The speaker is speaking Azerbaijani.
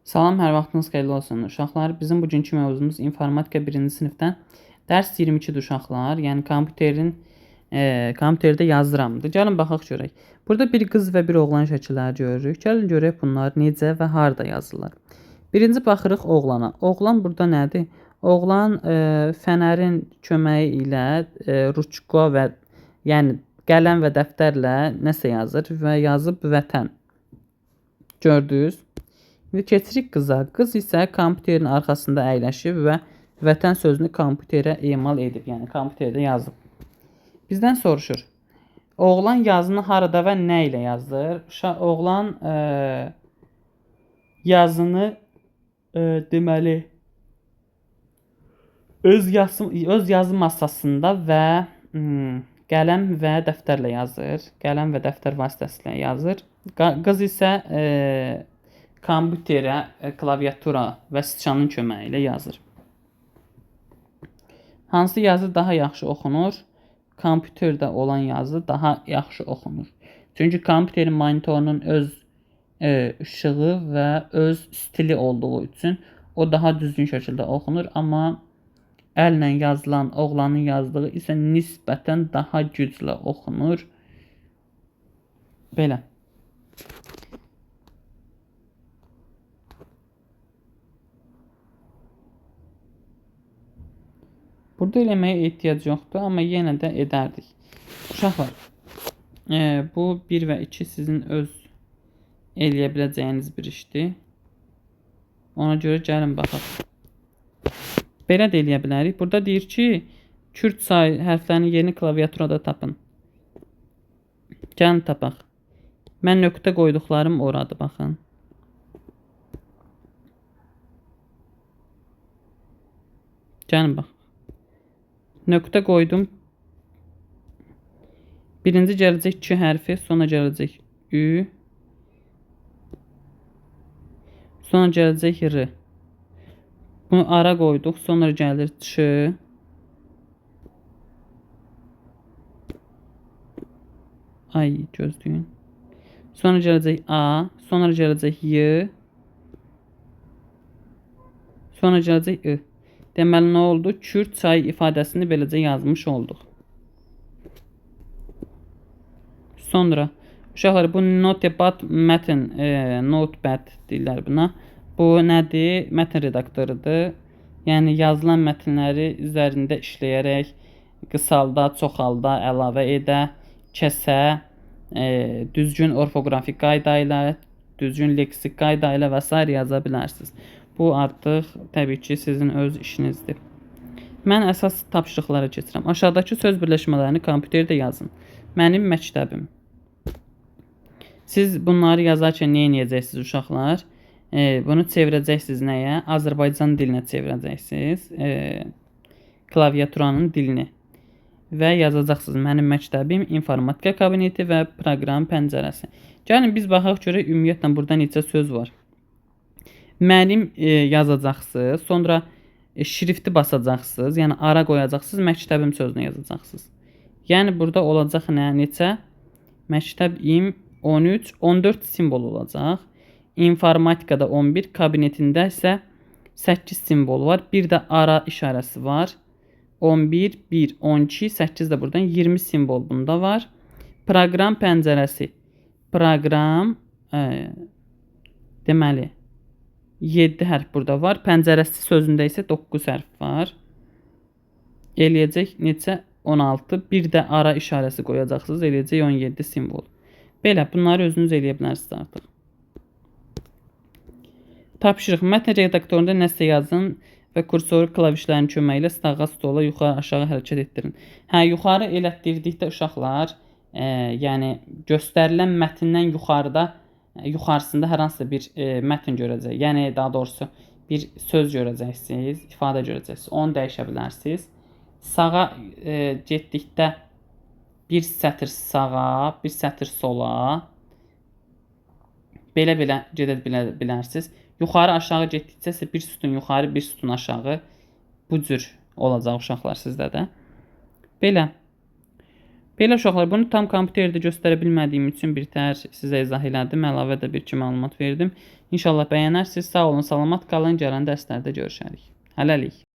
Salam, hər vaxtınız xeyirli olsun. Uşaqlar, bizim bugünkü mövzumuz informatika 1-ci sinifdən dərs 22-dir uşaqlar. Yəni kompüterdə yazıramdır. Gəlin baxaq görək. Burada bir qız və bir oğlan şəkilləri görürük. Gəlin görək bunlar necə və harda yazılır. Birinci baxırıq oğlana. Oğlan burada nədir? Oğlan fənərin köməyi ilə ruçko və yəni qələm və dəftərlə nəsə yazır və yazıb vətən. Gördünüz? İndi keçirik qıza. Qız isə kompüterin arxasında əyləşib və vətən sözünü kompüterə emal edib, yəni kompüterdə yazıb. Bizdən soruşur. Oğlan yazını harada və nə ilə yazır? Oğlan yazını deməli öz yazı masasında və qələm və dəftərlə yazır. Qələm və dəftər vasitəsilə yazır. Qız isə kompüterə, klaviatura və sıçanın köməyi ilə yazır. Hansı yazı daha yaxşı oxunur? Kompüterdə olan yazı daha yaxşı oxunur. Çünki kompüterin monitorunun öz işığı və öz stili olduğu üçün o daha düzgün şəkildə oxunur. Amma əllə yazılan oğlanın yazdığı isə nisbətən daha güclə oxunur. Belə. Burada eləməyə ehtiyac yoxdur, amma yenə də edərdik. Uşaqlar, bu 1 və 2 sizin öz eləyə biləcəyiniz bir işdir. Ona görə gəlin baxaq. Belə də eləyə bilərik. Burada deyir ki, Kürd sayı hərflərinin yerini klaviaturada tapın. Gəlin tapaq. Mən nöqtə qoyduqlarım oradır, baxın. Gəlin bax. Nöqtə qoydum. Birinci gələcək Q hərfi, sonra gələcək Ü. Sonra gələcək R. Bunu ara qoyduq, sonra gəlir Ç. Ay, gözləyin. Sonra gələcək A, sonra gələcək Y. Sonra gələcək I. Deməli, nə oldu? Kürd çayı ifadəsini beləcə yazmış olduq. Sonra, uşaqlar, bu Notepad mətn, Notepad deyirlər buna. Bu nədir? Mətn redaktorudur. Yəni, yazılan mətnləri üzərində işləyərək qısalda, çoxalda, əlavə edə, kəsə, düzgün orfoqrafik qayda ilə, düzgün leksik qayda ilə və s. yaza bilərsiniz. Bu artıq təbii ki, sizin öz işinizdir. Mən əsas tapşırıqlara keçirəm. Aşağıdakı söz birləşmələrini kompüterdə yazın. Mənim məktəbim. Siz bunları yazarkən nə edəcəksiniz uşaqlar? Bunu çevirəcəksiniz nəyə? Azərbaycan dilinə çevirəcəksiniz. Klaviaturanın dilini. Və yazacaqsınız mənim məktəbim, informatika kabineti və proqram pəncərəsi. Gəlin biz baxaq görək ümumiyyətlə burada neçə söz var. Mənim yazacaqsınız, sonra şrifti basacaqsınız, yəni ara qoyacaqsınız, məktəbim sözünü yazacaqsınız. Yəni burada olacaq nə, neçə? Məktəbim 13, 14 simvol olacaq. İnformatikada 11, kabinetində isə 8 simvol var. Bir də ara işarəsi var. 11, 1, 12, 8 də buradan 20 simvol bunda var. Proqram pəncərəsi. Proqram deməli 7 hərf burada var. Pəncərəsi sözündə isə 9 hərf var. Eləyəcək neçə? 16. Bir də ara işarəsi qoyacaqsınız. Eləyəcək 17 simvol. Belə, bunları özünüz eləyə bilərsiniz artıq. Tapşırıq. Mətn redaktorunda nəsə yazın və kursoru klavişlərin köməyi ilə sağa, sola, yuxarı, aşağı hərəkət etdirin. Yuxarı elətdirdikdə uşaqlar, yəni göstərilən mətndən yuxarısında hər hansısa bir mətn görəcək. Yəni, daha doğrusu bir söz görəcəksiniz, ifadə görəcəksiniz. Onu dəyişə bilərsiniz. Sağa getdikdə bir sətr sağa, bir sətr sola. Belə-belə gedə bilərsiniz. Yuxarı aşağı getdikcə isə bir sütun yuxarı, bir sütun aşağı. Bu cür olacaq uşaqlar sizdə də. Belə. Belə uşaqlar, bunu tam kompüterdə göstərə bilmədiyim üçün bir təhər sizə izah elədim. Əlavə də bir iki məlumat verdim. İnşallah bəyənərsiniz. Sağ olun, salamat qalın. Gələn dərslərdə görüşərik. Hələlik.